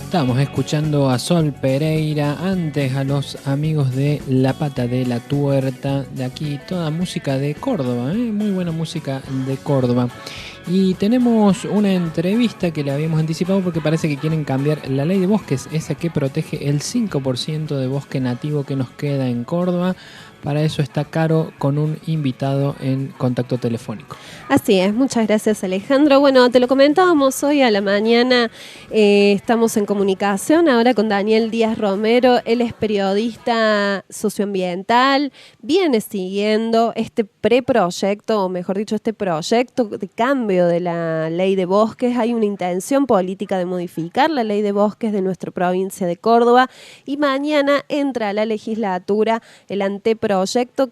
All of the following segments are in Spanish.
Estábamos escuchando a Sol Pereira, antes a los amigos de La Pata de la Tuerta, de aquí toda música de Córdoba, muy buena música de Córdoba. Y tenemos una entrevista que le habíamos anticipado porque parece que quieren cambiar la ley de bosques, esa que protege el 5% de bosque nativo que nos queda en Córdoba. Para eso está Caro con un invitado en contacto telefónico. Así es, muchas gracias Alejandro. Bueno, te lo comentábamos hoy a la mañana, estamos en comunicación ahora con Daniel Díaz Romero, él es periodista socioambiental, viene siguiendo este preproyecto, o mejor dicho, este proyecto de cambio de la ley de bosques. Hay una intención política de modificar la ley de bosques de nuestra provincia de Córdoba y mañana entra a la legislatura el anteproyecto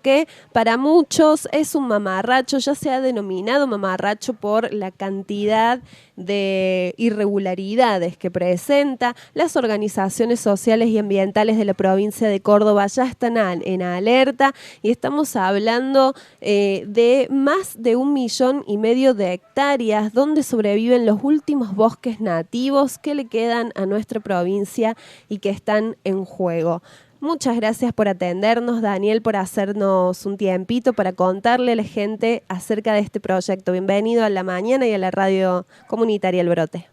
que para muchos es un mamarracho, ya se ha denominado mamarracho por la cantidad de irregularidades que presenta. Las organizaciones sociales y ambientales de la provincia de Córdoba ya están en alerta y estamos hablando de más de 1,5 millones de hectáreas donde sobreviven los últimos bosques nativos que le quedan a nuestra provincia y que están en juego. Muchas gracias por atendernos, Daniel, por hacernos un tiempito para contarle a la gente acerca de este proyecto. Bienvenido a La Mañana y a la radio comunitaria El Brote.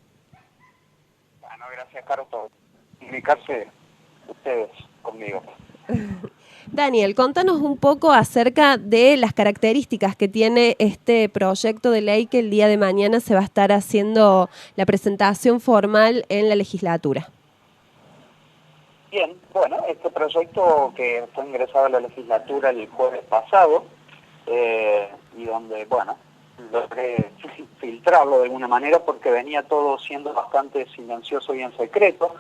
Bueno, gracias, Caro, por comunicarse ustedes conmigo. Daniel, contanos un poco acerca de las características que tiene este proyecto de ley que el día de mañana se va a estar haciendo la presentación formal en la legislatura. Bien, bueno, este proyecto que fue ingresado a la legislatura el jueves pasado, y donde, bueno, logré filtrarlo de alguna manera porque venía todo siendo bastante silencioso y en secreto.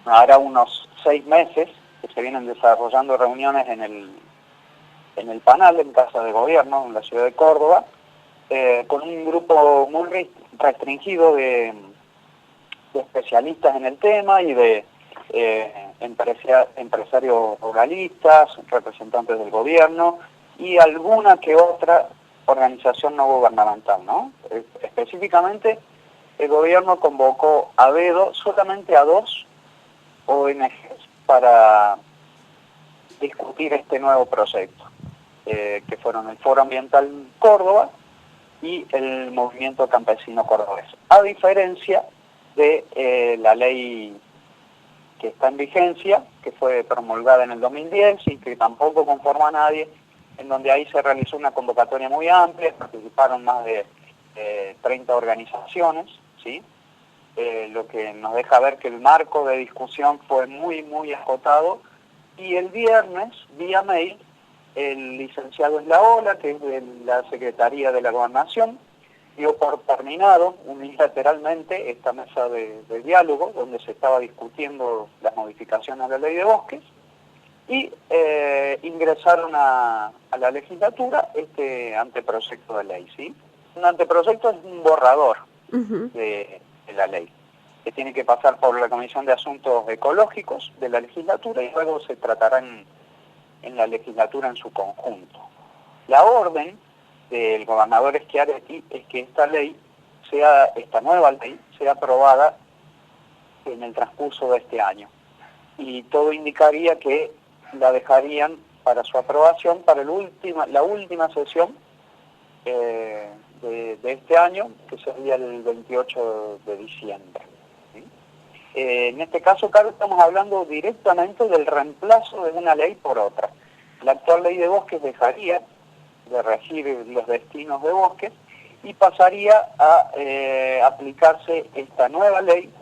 Hará unos 6 meses que se vienen desarrollando reuniones en el Panal, en Casa de Gobierno, en la ciudad de Córdoba, con un grupo muy restringido de especialistas en el tema y de empresarios ruralistas, representantes del gobierno y alguna que otra organización no gubernamental, ¿no? Específicamente, el gobierno convocó a dedo solamente a 2 ONGs para discutir este nuevo proyecto, que fueron el Foro Ambiental Córdoba y el Movimiento Campesino Cordobés. A diferencia de la ley que está en vigencia, que fue promulgada en el 2010 y que tampoco conforma a nadie, en donde ahí se realizó una convocatoria muy amplia, participaron más de 30 organizaciones, ¿sí? Lo que nos deja ver que el marco de discusión fue muy, muy acotado, y el viernes, vía mail, el licenciado Eslaola, que es de la Secretaría de la Gobernación, dio por terminado unilateralmente esta mesa de diálogo donde se estaba discutiendo las modificaciones a la ley de bosques y ingresaron a la legislatura este anteproyecto de ley, ¿sí? Un anteproyecto es un borrador de la ley que tiene que pasar por la Comisión de Asuntos Ecológicos de la legislatura y luego se tratará en la legislatura en su conjunto. La orden del gobernador Schiaretti es que esta nueva ley sea aprobada en el transcurso de este año. Y todo indicaría que la dejarían para su aprobación para la última sesión de este año, que sería el 28 de diciembre. ¿Sí? En este caso, Carlos, estamos hablando directamente del reemplazo de una ley por otra. La actual ley de bosques dejaría de regir los destinos de bosques y pasaría a aplicarse esta nueva ley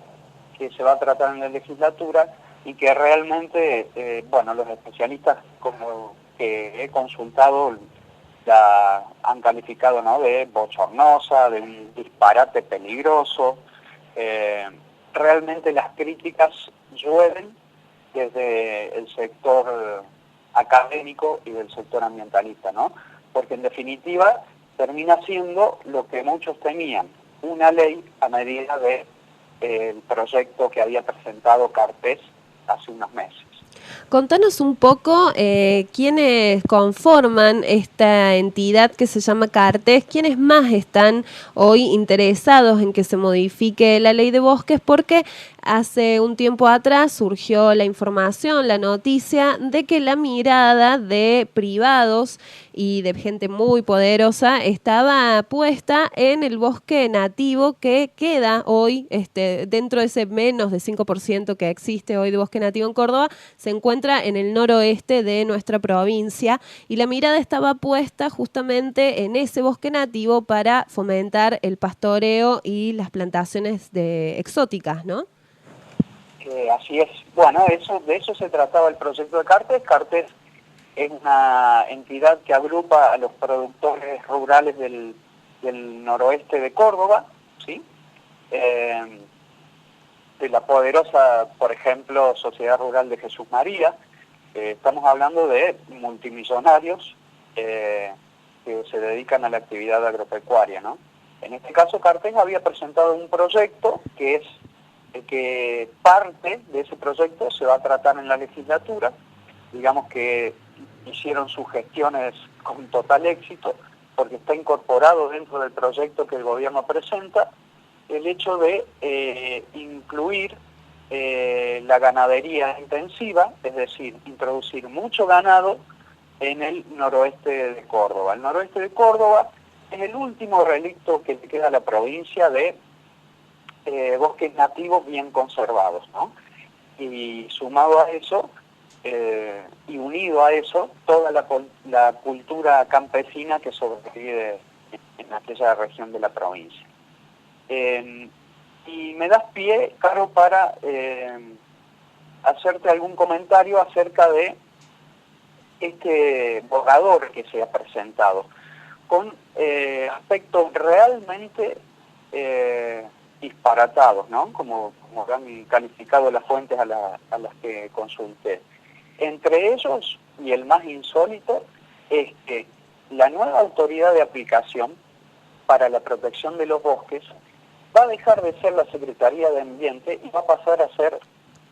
que se va a tratar en la legislatura y que realmente, bueno, los especialistas como que he consultado la han calificado, ¿no?, de bochornosa, de un disparate peligroso. Realmente las críticas llueven desde el sector académico y del sector ambientalista, ¿no? Porque en definitiva termina siendo lo que muchos temían, una ley a medida del proyecto que había presentado Cartés hace unos meses. Contanos un poco quiénes conforman esta entidad que se llama Cartes, quiénes más están hoy interesados en que se modifique la ley de bosques, porque hace un tiempo atrás surgió la información, la noticia de que la mirada de privados y de gente muy poderosa estaba puesta en el bosque nativo que queda hoy, dentro de ese menos de 5% que existe hoy de bosque nativo en Córdoba, se encuentra en el noroeste de nuestra provincia y la mirada estaba puesta justamente en ese bosque nativo para fomentar el pastoreo y las plantaciones exóticas, ¿no? Así es. Bueno, de eso se trataba el proyecto de Cartes. Cartes es una entidad que agrupa a los productores rurales del noroeste de Córdoba, ¿sí? De la poderosa, por ejemplo, Sociedad Rural de Jesús María. Estamos hablando de multimillonarios que se dedican a la actividad agropecuaria, ¿no? En este caso, Cartes había presentado un proyecto que es que parte de ese proyecto se va a tratar en la legislatura. Digamos que hicieron sus gestiones con total éxito, porque está incorporado dentro del proyecto que el gobierno presenta el hecho de incluir la ganadería intensiva, es decir, introducir mucho ganado en el noroeste de Córdoba. El noroeste de Córdoba es el último relicto que le queda a la provincia de bosques nativos bien conservados, ¿no? Y sumado a eso, y unido a eso, toda la cultura campesina que sobrevive en aquella región de la provincia. Y me das pie, Caro, para hacerte algún comentario acerca de este borrador que se ha presentado, con aspectos realmente disparatados, ¿no? Como han calificado las fuentes a las que consulté. Entre ellos, y el más insólito, es que la nueva autoridad de aplicación para la protección de los bosques va a dejar de ser la Secretaría de Ambiente y va a pasar a ser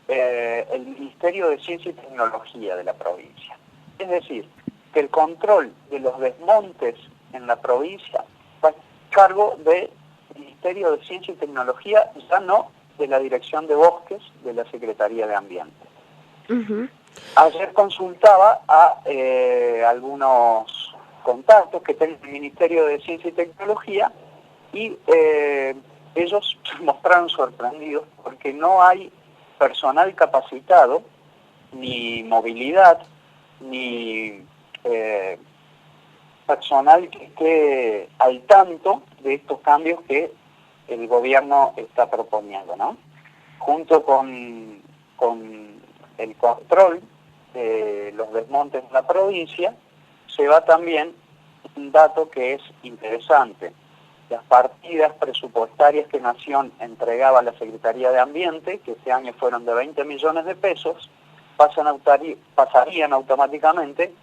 el Ministerio de Ciencia y Tecnología de la provincia. Es decir, que el control de los desmontes en la provincia va a cargo del Ministerio de Ciencia y Tecnología, ya no de la Dirección de Bosques de la Secretaría de Ambiente. Uh-huh. Ayer consultaba a algunos contactos que tiene el Ministerio de Ciencia y Tecnología y ellos se mostraron sorprendidos porque no hay personal capacitado, ni movilidad, ni personal que esté al tanto de estos cambios que el gobierno está proponiendo, ¿no? Junto con el control de los desmontes en la provincia, se va también un dato que es interesante. Las partidas presupuestarias que Nación entregaba a la Secretaría de Ambiente, que este año fueron de 20 millones de pesos, pasarían automáticamente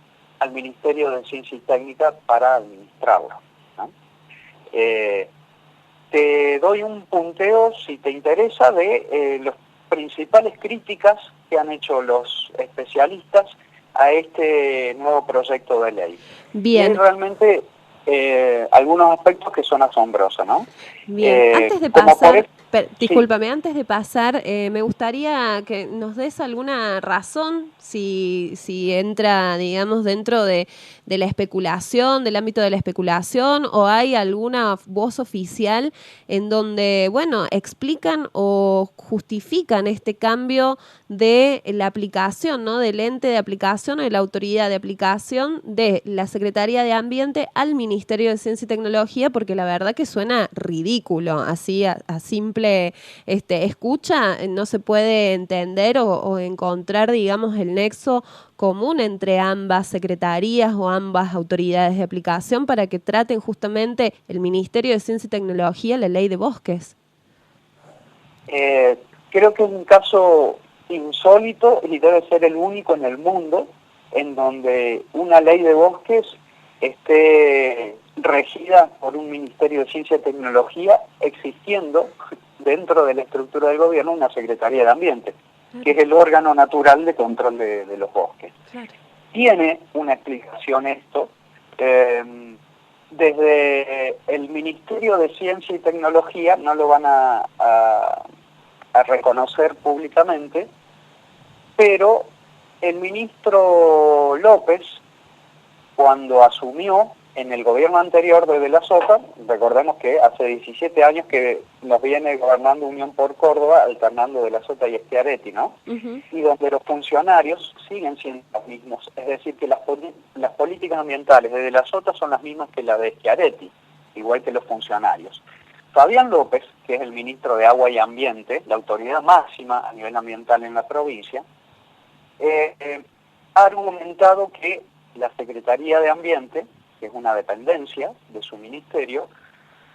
al Ministerio de Ciencia y Técnica para administrarlo, ¿no? Te doy un punteo, si te interesa, de las principales críticas que han hecho los especialistas a este nuevo proyecto de ley. Bien. Y hay realmente algunos aspectos que son asombrosos, ¿no? Bien, antes de pasar, discúlpame, antes de pasar, me gustaría que nos des alguna razón si entra, digamos, dentro de la especulación, del ámbito de la especulación, o hay alguna voz oficial en donde, bueno, explican o justifican este cambio de la aplicación, ¿no? Del ente de aplicación o de la autoridad de aplicación de la Secretaría de Ambiente al Ministerio de Ciencia y Tecnología, porque la verdad que suena ridículo, así a simple escucha, no se puede entender o encontrar, digamos, el nexo común entre ambas secretarías o ambas autoridades de aplicación para que traten justamente el Ministerio de Ciencia y Tecnología la ley de bosques. Creo que es un caso insólito y debe ser el único en el mundo en donde una ley de bosques esté regida por un Ministerio de Ciencia y Tecnología, existiendo dentro de la estructura del gobierno una Secretaría de Ambiente. que es el órgano natural de control de los bosques. Claro. Tiene una explicación esto. Desde el Ministerio de Ciencia y Tecnología no lo van a reconocer públicamente, pero el ministro López, cuando asumió en el gobierno anterior de De la Sota, recordemos que hace 17 años que nos viene gobernando Unión por Córdoba, alternando De la Sota y Schiaretti, ¿no? Y donde los funcionarios siguen siendo los mismos, es decir, que las políticas ambientales de la Sota son las mismas que las de Schiaretti, igual que los funcionarios. Fabián López, que es el ministro de Agua y Ambiente, la autoridad máxima a nivel ambiental en la provincia, ha argumentado que la Secretaría de Ambiente, que es una dependencia de su ministerio,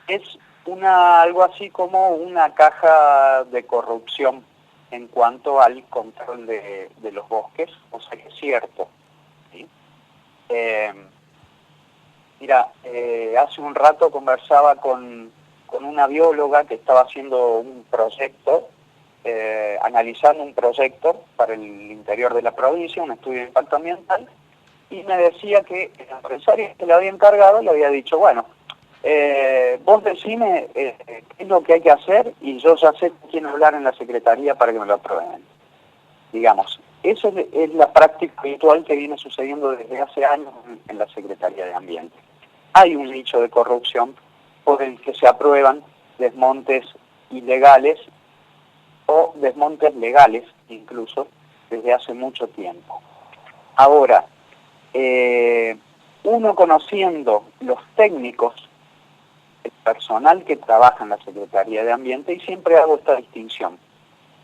es algo así como una caja de corrupción en cuanto al control de los bosques, o sea que es cierto, ¿sí? Hace un rato conversaba con una bióloga que estaba haciendo un proyecto, analizando un proyecto para el interior de la provincia, un estudio de impacto ambiental, y me decía que el empresario que le había encargado le había dicho, bueno, vos decime qué es lo que hay que hacer y yo ya sé con quién hablar en la Secretaría para que me lo aprueben. Digamos, eso es la práctica habitual que viene sucediendo desde hace años en la Secretaría de Ambiente. Hay un nicho de corrupción por el que se aprueban desmontes ilegales o desmontes legales incluso desde hace mucho tiempo. Ahora, uno conociendo los técnicos, el personal que trabaja en la Secretaría de Ambiente, y siempre hago esta distinción.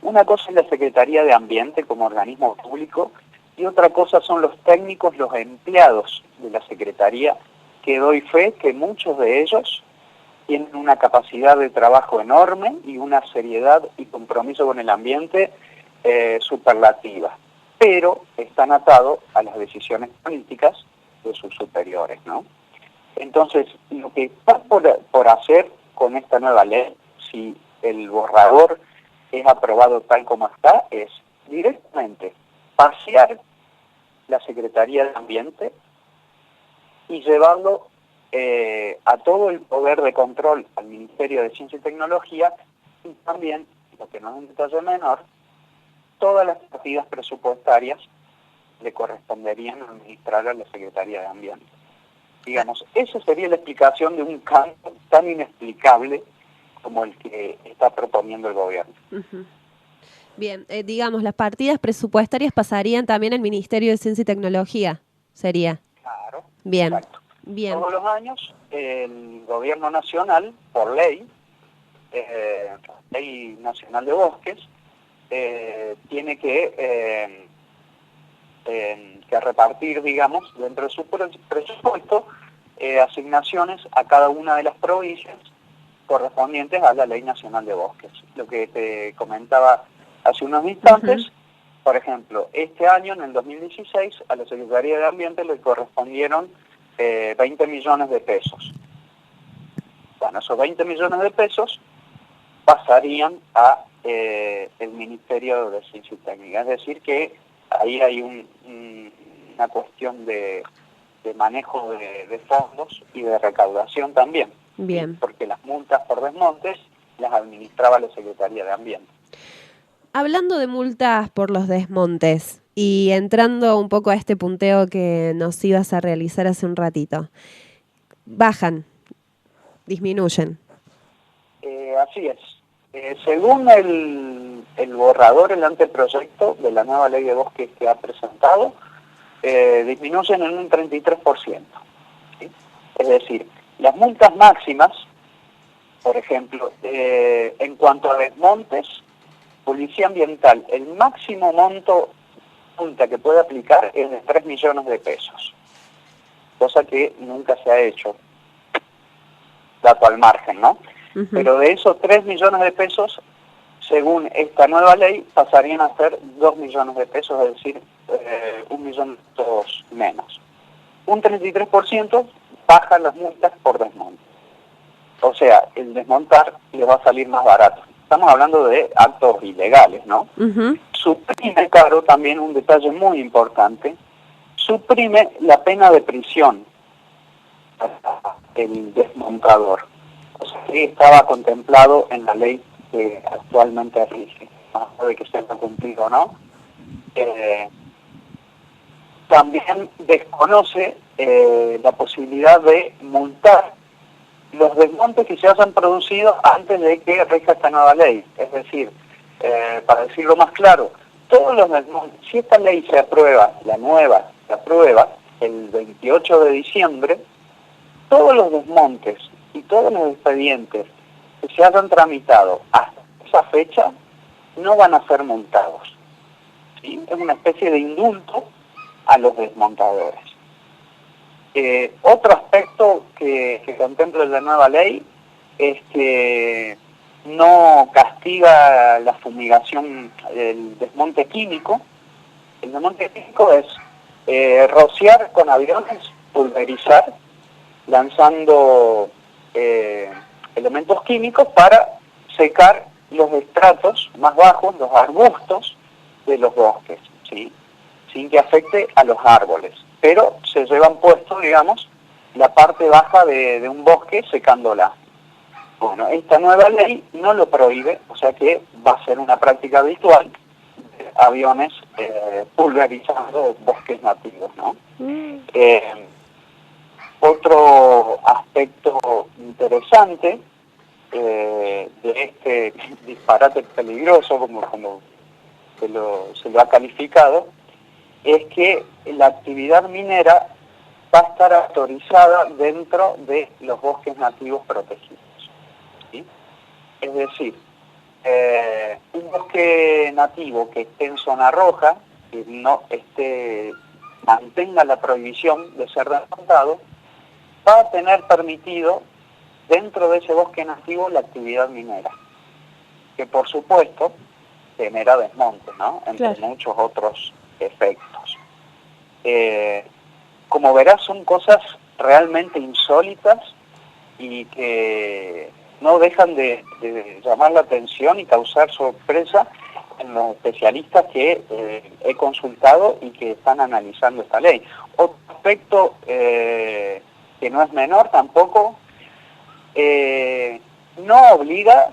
Una cosa es la Secretaría de Ambiente como organismo público y otra cosa son los técnicos, los empleados de la Secretaría, que doy fe que muchos de ellos tienen una capacidad de trabajo enorme y una seriedad y compromiso con el ambiente superlativa, pero están atados a las decisiones políticas de sus superiores, ¿no? Entonces, lo que está por hacer con esta nueva ley, si el borrador es aprobado tal como está, es directamente pasear la Secretaría de Ambiente y llevarlo a todo el poder de control al Ministerio de Ciencia y Tecnología, y también, lo que no es un detalle menor, todas las partidas presupuestarias le corresponderían administrar a la Secretaría de Ambiente. Digamos, esa sería la explicación de un cambio tan inexplicable como el que está proponiendo el gobierno. Bien, digamos, las partidas presupuestarias pasarían también al Ministerio de Ciencia y Tecnología, sería. Claro, bien. Exacto. Bien. Todos los años el gobierno nacional, por ley, ley nacional de bosques, tiene que repartir, digamos, dentro de su presupuesto, asignaciones a cada una de las provincias correspondientes a la Ley Nacional de Bosques. Lo que te comentaba hace unos instantes, por ejemplo, este año, en el 2016, a la Secretaría de Ambiente le correspondieron 20 millones de pesos. Bueno, esos 20 millones de pesos pasarían a el Ministerio de Ciencia y Técnica. Es decir, que ahí hay una cuestión de manejo de fondos y de recaudación también. Bien. Porque las multas por desmontes las administraba la Secretaría de Ambiente. Hablando de multas por los desmontes y entrando un poco a este punteo que nos ibas a realizar hace un ratito, ¿bajan? ¿Disminuyen? Así es. Según el borrador, el anteproyecto de la nueva ley de bosques que ha presentado, disminuyen en un 33%. ¿Sí? Es decir, las multas máximas, por ejemplo, en cuanto a desmontes, Policía Ambiental, el máximo monto multa que puede aplicar es de 3 millones de pesos, cosa que nunca se ha hecho, dato al margen, ¿no? Pero de esos 3 millones de pesos, según esta nueva ley, pasarían a ser 2 millones de pesos, es decir, 1 millón menos. Un 33% bajan las multas por desmonte. O sea, el desmontar les va a salir más barato. Estamos hablando de actos ilegales, ¿no? suprime, Caro, también un detalle muy importante, suprime la pena de prisión para el desmontador. O sea, que estaba contemplado en la ley que actualmente rige, más allá de que se haya cumplido o no. También desconoce la posibilidad de multar los desmontes que se hayan producido antes de que rija esta nueva ley. Es decir, para decirlo más claro, todos los desmontes, si esta ley se aprueba, la nueva se aprueba el 28 de diciembre, todos los desmontes y todos los expedientes que se hayan tramitado hasta esa fecha no van a ser multados, ¿sí? Es una especie de indulto a los desmontadores. Otro aspecto que contempla la nueva ley es que no castiga la fumigación, el desmonte químico. El desmonte químico es rociar con aviones, pulverizar, lanzando elementos químicos para secar los estratos más bajos, los arbustos de los bosques, ¿sí? Sin que afecte a los árboles, pero se llevan puesto, digamos, la parte baja de un bosque secándola. Bueno, esta nueva ley no lo prohíbe, o sea que va a ser una práctica habitual de aviones pulverizando bosques nativos, ¿no? Otro aspecto interesante de este disparate peligroso, como se lo ha calificado, es que la actividad minera va a estar autorizada dentro de los bosques nativos protegidos, ¿sí? Es decir, un bosque nativo que esté en zona roja, que no mantenga la prohibición de ser desmontado, va a tener permitido dentro de ese bosque nativo la actividad minera, que por supuesto genera desmonte, ¿no? Entre muchos otros efectos. Como verás, son cosas realmente insólitas y que no dejan de llamar la atención y causar sorpresa en los especialistas que he consultado y que están analizando esta ley. Otro aspecto que no es menor tampoco, no obliga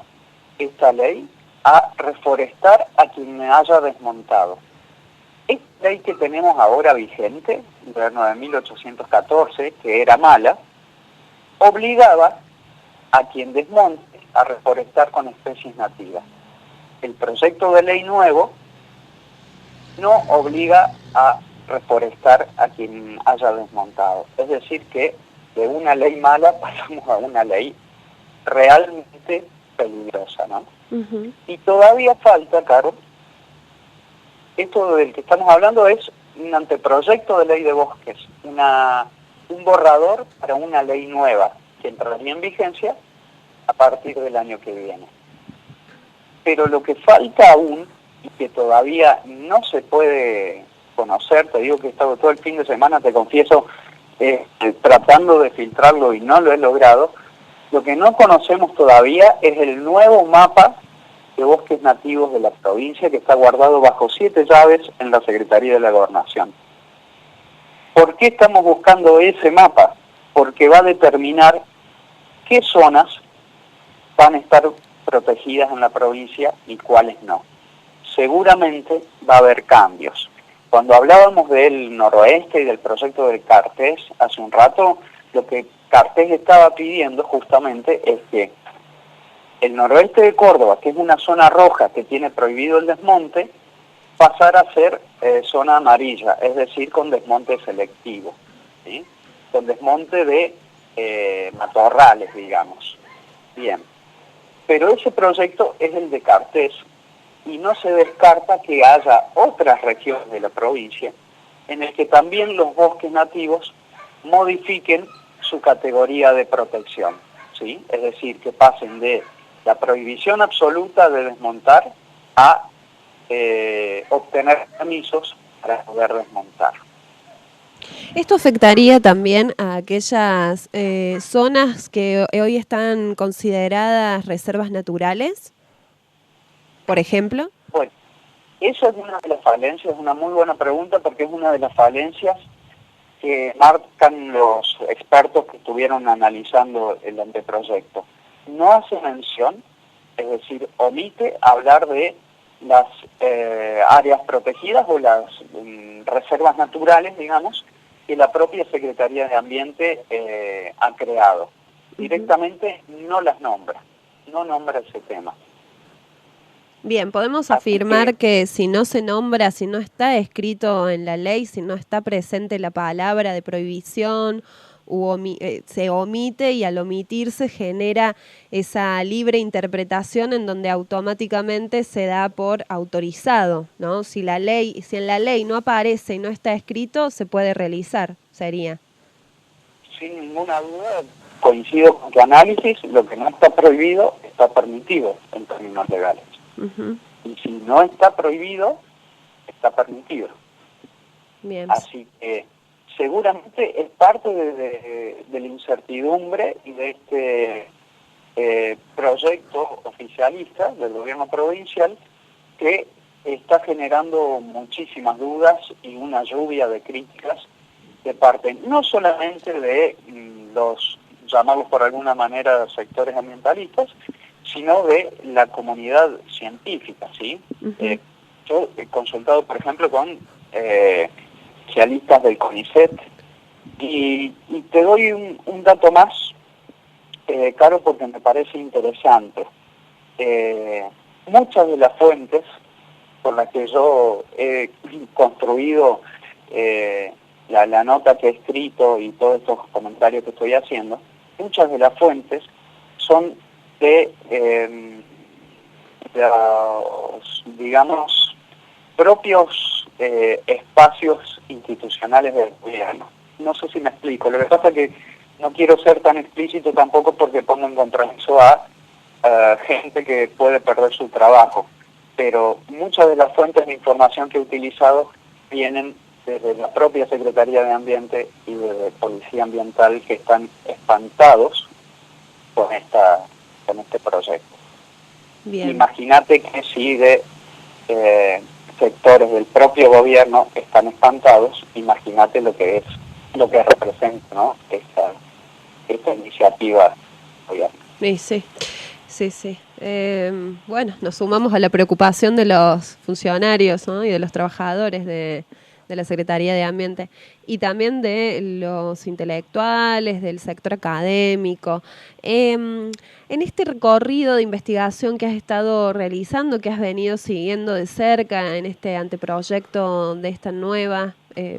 esta ley a reforestar a quien haya desmontado. Esta ley que tenemos ahora vigente, la 9.814, que era mala, obligaba a quien desmonte a reforestar con especies nativas. El proyecto de ley nuevo no obliga a reforestar a quien haya desmontado. Es decir que de una ley mala pasamos a una ley realmente peligrosa, ¿no? Uh-huh. Y todavía falta, Caro, esto del que estamos hablando es un anteproyecto de ley de bosques, un borrador para una ley nueva que entraría en vigencia a partir del año que viene. Pero lo que falta aún y que todavía no se puede conocer, te digo que he estado todo el fin de semana, te confieso, tratando de filtrarlo y no lo he logrado, lo que no conocemos todavía es el nuevo mapa de bosques nativos de la provincia que está guardado bajo 7 llaves en la Secretaría de la Gobernación. ¿Por qué estamos buscando ese mapa? Porque va a determinar qué zonas van a estar protegidas en la provincia y cuáles no. Seguramente va a haber cambios. Cuando hablábamos del noroeste y del proyecto del Cartés hace un rato, lo que Cartés estaba pidiendo justamente es que el noroeste de Córdoba, que es una zona roja que tiene prohibido el desmonte, pasara a ser zona amarilla, es decir, con desmonte selectivo, ¿sí? Con desmonte de matorrales, digamos. Bien, pero ese proyecto es el de Cartés y no se descarta que haya otras regiones de la provincia en el que también los bosques nativos modifiquen su categoría de protección, ¿sí? Es decir, que pasen de la prohibición absoluta de desmontar a obtener permisos para poder desmontar. ¿Esto afectaría también a aquellas zonas que hoy están consideradas reservas naturales, por ejemplo? Bueno, Esa es una de las falencias, es una muy buena pregunta porque es una de las falencias que marcan los expertos que estuvieron analizando el anteproyecto. No hace mención, es decir, omite hablar de las áreas protegidas o las reservas naturales, digamos, que la propia Secretaría de Ambiente ha creado. Directamente no las nombra, no nombra ese tema. Bien, podemos Así afirmar que si no se nombra, si no está escrito en la ley, si no está presente la palabra de prohibición, se omite y al omitirse genera esa libre interpretación en donde automáticamente se da por autorizado, ¿no? Si en la ley no aparece y no está escrito, se puede realizar, sería. Sin ninguna duda, coincido con tu análisis, lo que no está prohibido está permitido en términos legales. Uh-huh. Y si no está prohibido, está permitido. Bien. Así que seguramente es parte de la incertidumbre y de este proyecto oficialista del gobierno provincial que está generando muchísimas dudas y una lluvia de críticas de parte no solamente de los llamados por alguna manera sectores ambientalistas, sino de la comunidad científica, ¿sí? Uh-huh. Yo he consultado, por ejemplo, con especialistas del CONICET y te doy un dato más, Caro, porque me parece interesante. Muchas de las fuentes por las que yo he construido la nota que he escrito y todos estos comentarios que estoy haciendo, muchas de las fuentes son de los, digamos, propios espacios institucionales del gobierno. No sé si me explico. Lo que pasa es que no quiero ser tan explícito tampoco porque pongo en compromiso a gente que puede perder su trabajo. Pero muchas de las fuentes de información que he utilizado vienen desde la propia Secretaría de Ambiente y de Policía Ambiental, que están espantados con este proyecto. Bien. Imagínate que si de sectores del propio gobierno están espantados, imagínate lo que representa, ¿no? esta iniciativa del gobierno. Sí. Bueno, nos sumamos a la preocupación de los funcionarios, ¿no? Y de los trabajadores de la Secretaría de Ambiente y también de los intelectuales, del sector académico. En este recorrido de investigación que has estado realizando, que has venido siguiendo de cerca en este anteproyecto de esta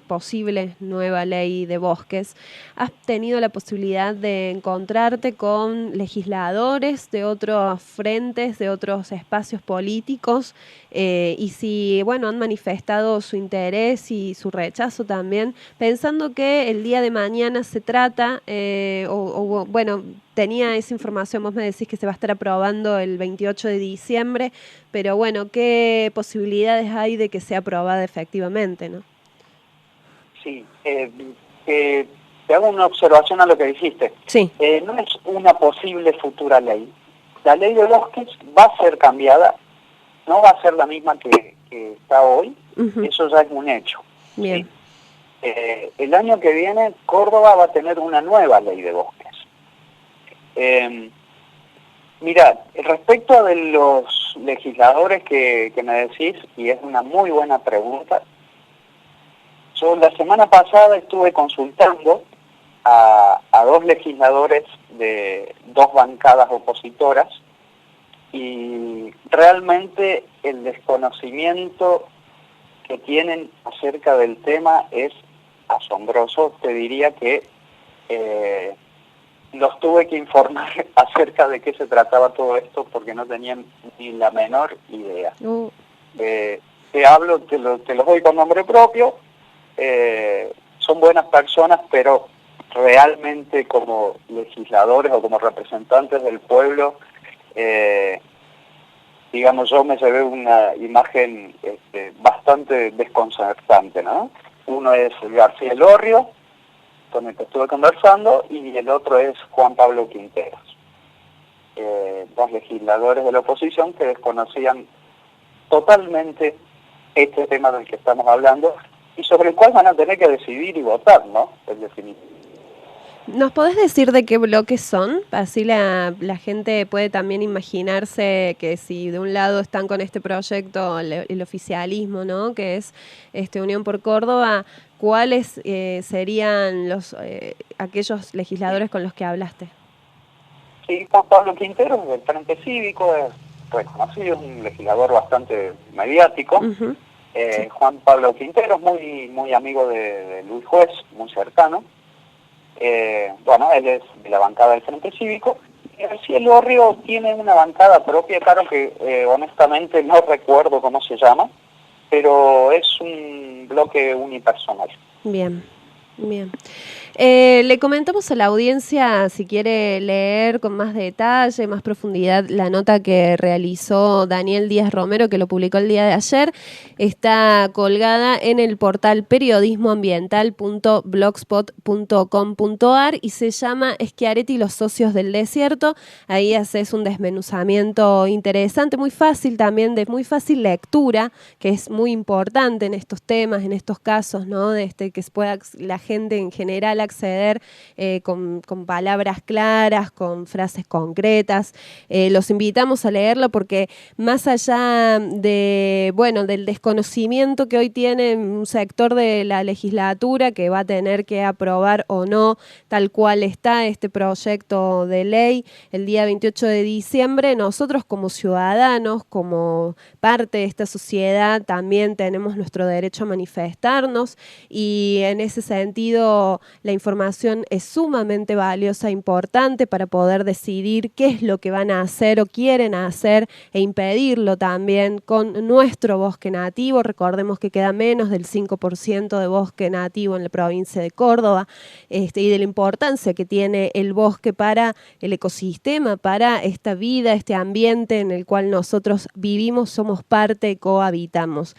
posible nueva ley de bosques, ¿has tenido la posibilidad de encontrarte con legisladores de otros frentes, de otros espacios políticos? Y si, bueno, han manifestado su interés y su rechazo también, pensando que el día de mañana se trata, bueno, tenía esa información, vos me decís que se va a estar aprobando el 28 de diciembre, pero bueno, ¿qué posibilidades hay de que sea aprobada efectivamente, no? Sí, te hago una observación a lo que dijiste. Sí. No es una posible futura ley. La ley de bosques va a ser cambiada, no va a ser la misma que está hoy, Uh-huh. Eso ya es un hecho. Bien. ¿Sí? El año que viene Córdoba va a tener una nueva ley de bosques. Mira, respecto de los legisladores que me decís, y es una muy buena pregunta, yo la semana pasada estuve consultando a dos legisladores de dos bancadas opositoras y realmente el desconocimiento que tienen acerca del tema es asombroso. Te diría que los tuve que informar acerca de qué se trataba todo esto porque no tenían ni la menor idea. Te los doy con nombre propio. Son buenas personas, pero realmente como legisladores o como representantes del pueblo, digamos, yo me llevé una imagen bastante desconcertante, ¿no? Uno es García Elorrio, con el que estuve conversando, y el otro es Juan Pablo Quinteros, dos legisladores de la oposición que desconocían totalmente este tema del que estamos hablando y sobre el cual van a tener que decidir y votar, ¿no? En definitiva. ¿Nos podés decir de qué bloques son? Así la gente puede también imaginarse que si de un lado están con este proyecto el oficialismo, ¿no? Que es Unión por Córdoba, ¿cuáles serían aquellos legisladores con los que hablaste? Sí, Juan Pablo Quintero, del Frente Cívico, es reconocido, es un legislador bastante mediático. Uh-huh. Sí. Juan Pablo Quintero es muy amigo de Luis Juez, muy cercano. Bueno, él es de la bancada del Frente Cívico. Y García Lorrio tiene una bancada propia, claro que honestamente no recuerdo cómo se llama, pero es un bloque unipersonal. Bien. Bien. Le comentamos a la audiencia, si quiere leer con más detalle, más profundidad, la nota que realizó Daniel Díaz Romero, que lo publicó el día de ayer. Está colgada en el portal periodismoambiental.blogspot.com.ar y se llama Schiaretti y los socios del desierto. Ahí haces un desmenuzamiento interesante, muy fácil también, de muy fácil lectura, que es muy importante en estos temas, en estos casos, ¿no? Que se pueda la gente en general acceder con palabras claras, con frases concretas. Los invitamos a leerlo porque más allá del desconocimiento que hoy tiene un sector de la legislatura que va a tener que aprobar o no tal cual está este proyecto de ley el día 28 de diciembre, nosotros como ciudadanos, como parte de esta sociedad, también tenemos nuestro derecho a manifestarnos y en ese sentido la información es sumamente valiosa e importante para poder decidir qué es lo que van a hacer o quieren hacer e impedirlo también con nuestro bosque nativo. Recordemos que queda menos del 5% de bosque nativo en la provincia de Córdoba y de la importancia que tiene el bosque para el ecosistema, para esta vida, este ambiente en el cual nosotros vivimos, somos parte y cohabitamos.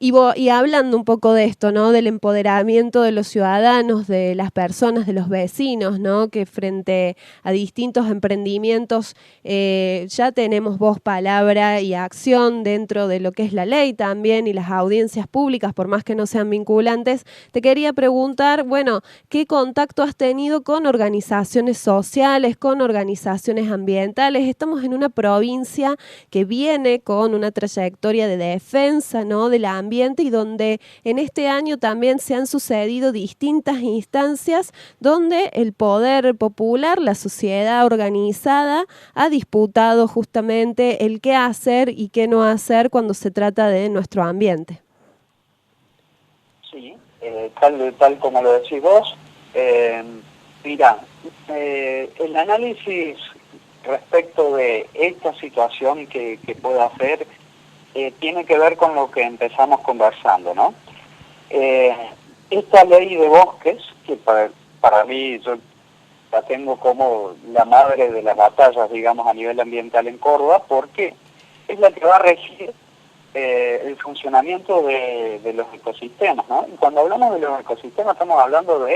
Y hablando un poco de esto, ¿no? Del empoderamiento de los ciudadanos, de las personas, de los vecinos, ¿no? Que frente a distintos emprendimientos ya tenemos voz, palabra y acción dentro de lo que es la ley también y las audiencias públicas, por más que no sean vinculantes. Te quería preguntar, bueno, ¿qué contacto has tenido con organizaciones sociales, con organizaciones ambientales? Estamos en una provincia que viene con una trayectoria de defensa, ¿no? De la ambiente y donde en este año también se han sucedido distintas instancias donde el poder popular, la sociedad organizada, ha disputado justamente el qué hacer y qué no hacer cuando se trata de nuestro ambiente. Sí, tal como lo decís vos. Mira, el análisis respecto de esta situación que pueda hacer tiene que ver con lo que empezamos conversando, ¿no? Esta ley de bosques, que para mí yo la tengo como la madre de las batallas, digamos, a nivel ambiental en Córdoba, porque es la que va a regir el funcionamiento de los ecosistemas, ¿no? Y cuando hablamos de los ecosistemas estamos hablando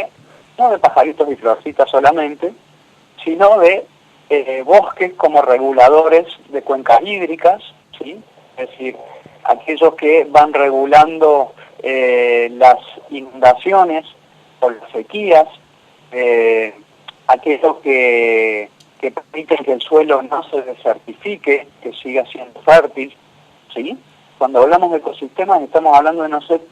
no de pajaritos y florcitas solamente, sino de bosques como reguladores de cuencas hídricas, ¿sí? Es decir, aquellos que van regulando las inundaciones o las sequías, aquellos que permiten que el suelo no se desertifique, que siga siendo fértil, ¿sí? Cuando hablamos de ecosistemas estamos hablando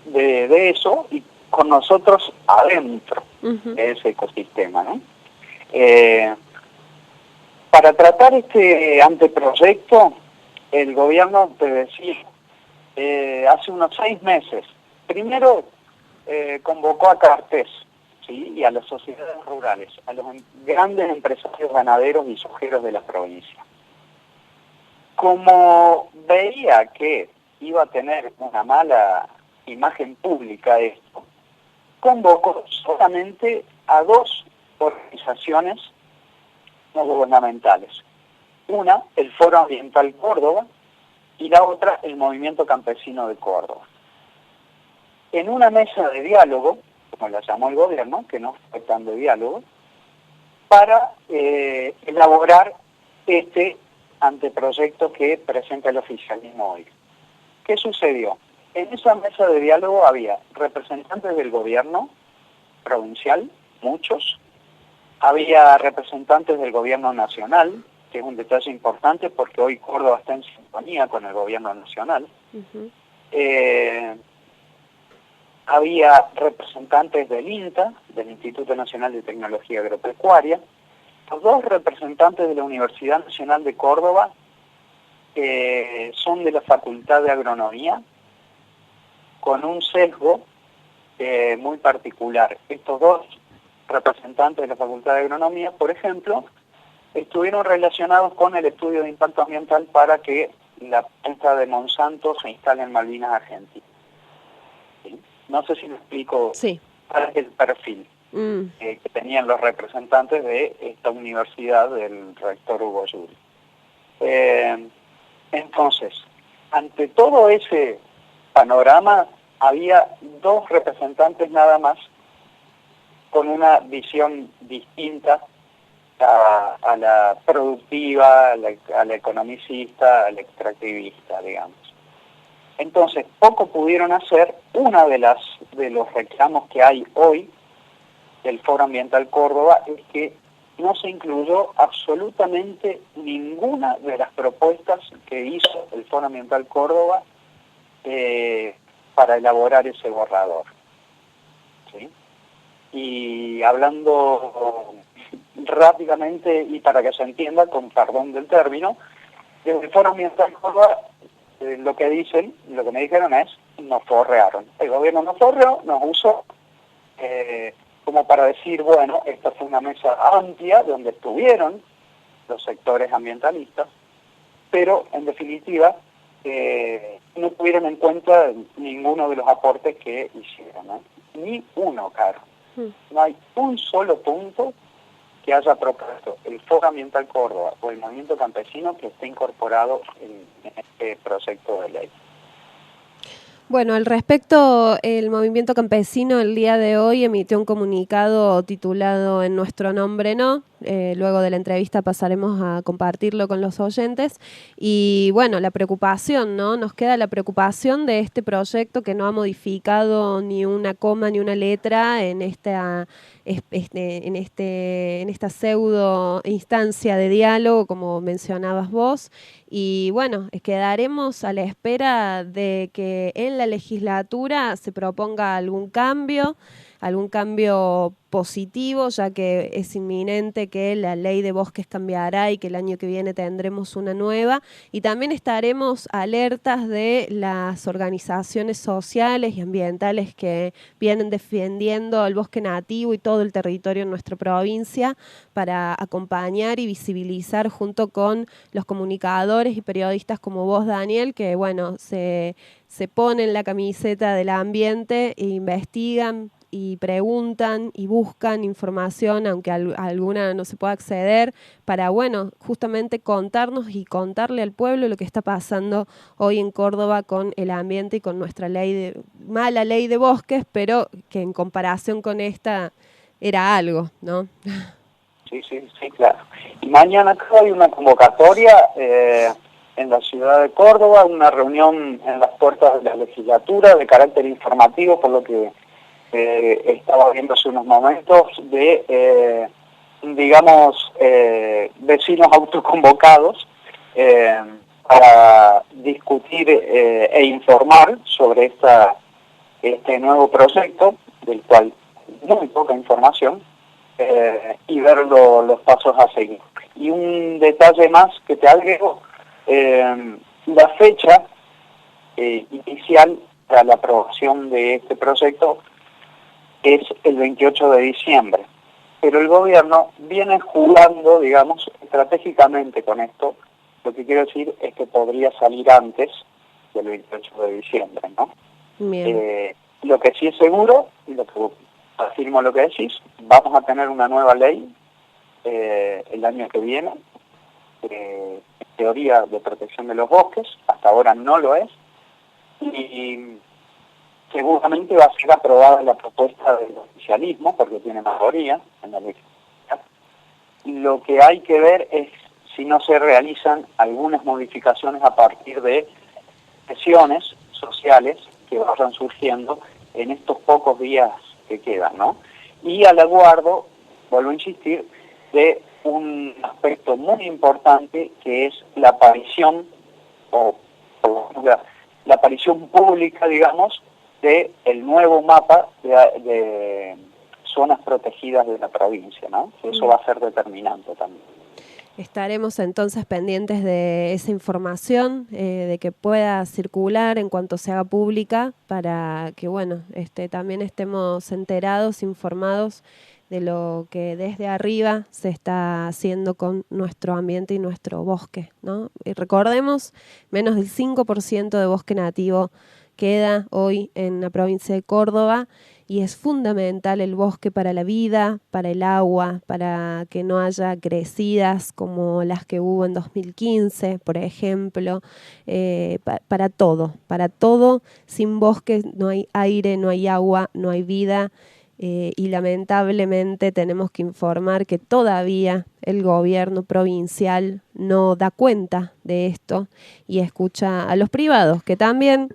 de eso y con nosotros adentro de ese ecosistema, ¿no? Para tratar este anteproyecto, el gobierno, te decía, hace unos 6 meses, primero convocó a Cartés, ¿sí? Y a las sociedades rurales, a los grandes empresarios ganaderos y sojeros de la provincia. Como veía que iba a tener una mala imagen pública esto, convocó solamente a 2 organizaciones no gubernamentales. Una, el Foro Ambiental Córdoba, y la otra, el Movimiento Campesino de Córdoba. En una mesa de diálogo, como la llamó el gobierno, que no fue tan de diálogo, para elaborar este anteproyecto que presenta el oficialismo hoy. ¿qué sucedió? En esa mesa de diálogo había representantes del gobierno provincial, muchos, había representantes del gobierno nacional, que es un detalle importante porque hoy Córdoba está en sintonía con el gobierno nacional. Había representantes del INTA, del Instituto Nacional de Tecnología Agropecuaria, los dos representantes de la Universidad Nacional de Córdoba, que son de la Facultad de Agronomía, con un sesgo muy particular. Estos dos representantes de la Facultad de Agronomía, por ejemplo, estuvieron relacionados con el estudio de impacto ambiental para que la planta de Monsanto se instale en Malvinas Argentinas. ¿Sí? No sé si me explico cuál es el perfil que tenían los representantes de esta universidad del rector Hugo Yuri. Entonces, ante todo ese panorama, había dos representantes nada más con una visión distinta a la productiva, a la economicista, a la extractivista, digamos. Entonces, poco pudieron hacer. Una de los reclamos que hay hoy del Foro Ambiental Córdoba es que no se incluyó absolutamente ninguna de las propuestas que hizo el Foro Ambiental Córdoba para elaborar ese borrador. ¿Sí? Y hablando rápidamente y para que se entienda, con perdón del término, desde el Foro Ambiental Córdoba lo que me dijeron es, nos forrearon. El gobierno nos forreó, nos usó como para decir, bueno, esta fue una mesa amplia donde estuvieron los sectores ambientalistas, pero en definitiva no tuvieron en cuenta ninguno de los aportes que hicieron, ¿no? Ni uno, Caro. No hay un solo punto que haya propuesto el Foro Ambiental Córdoba o el Movimiento Campesino que esté incorporado en este proyecto de ley. Bueno, al respecto, el Movimiento Campesino el día de hoy emitió un comunicado titulado En nuestro nombre no. Luego de la entrevista pasaremos a compartirlo con los oyentes. Y bueno, la preocupación, ¿no? Nos queda la preocupación de este proyecto que no ha modificado ni una coma ni una letra en esta pseudo instancia de diálogo, como mencionabas vos. Y bueno, quedaremos a la espera de que en la legislatura se proponga algún cambio positivo, ya que es inminente que la ley de bosques cambiará y que el año que viene tendremos una nueva. Y también estaremos alertas de las organizaciones sociales y ambientales que vienen defendiendo el bosque nativo y todo el territorio en nuestra provincia para acompañar y visibilizar junto con los comunicadores y periodistas como vos, Daniel, que bueno, se ponen la camiseta del ambiente e investigan y preguntan y buscan información, aunque a alguna no se pueda acceder, para, bueno, justamente contarnos y contarle al pueblo lo que está pasando hoy en Córdoba con el ambiente y con nuestra mala ley de bosques, pero que en comparación con esta era algo, ¿no? Sí, claro. Y mañana hay una convocatoria en la ciudad de Córdoba, una reunión en las puertas de la legislatura de carácter informativo, por lo que estaba viendo hace unos momentos, de, vecinos autoconvocados para discutir e informar sobre este nuevo proyecto, del cual muy poca información, y ver los pasos a seguir. Y un detalle más que te agrego, la fecha inicial para la aprobación de este proyecto es el 28 de diciembre. Pero el gobierno viene jugando, digamos, estratégicamente con esto. Lo que quiero decir es que podría salir antes del 28 de diciembre, ¿no? Lo que sí es seguro, y lo que afirmo lo que decís, vamos a tener una nueva ley el año que viene, en teoría de protección de los bosques, hasta ahora no lo es, y seguramente va a ser aprobada la propuesta del oficialismo, porque tiene mayoría en la legislatura. Lo que hay que ver es si no se realizan algunas modificaciones a partir de sesiones sociales que vayan surgiendo en estos pocos días que quedan, ¿no? Y al aguardo, vuelvo a insistir, de un aspecto muy importante que es la aparición, la aparición pública, digamos, del nuevo mapa de zonas protegidas de la provincia, ¿no? Eso va a ser determinante también. Estaremos entonces pendientes de esa información, de que pueda circular en cuanto se haga pública, para que también estemos enterados, informados de lo que desde arriba se está haciendo con nuestro ambiente y nuestro bosque, ¿no? Y recordemos, menos del 5% de bosque nativo queda hoy en la provincia de Córdoba, y es fundamental el bosque para la vida, para el agua, para que no haya crecidas como las que hubo en 2015, por ejemplo, para todo. Sin bosque no hay aire, no hay agua, no hay vida, y lamentablemente tenemos que informar que todavía el gobierno provincial no da cuenta de esto y escucha a los privados, que también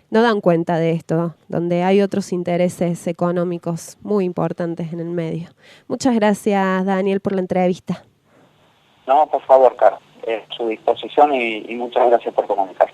no dan cuenta de esto, donde hay otros intereses económicos muy importantes en el medio. Muchas gracias, Daniel, por la entrevista. No, por favor, Cara, a su disposición y muchas gracias por comunicar.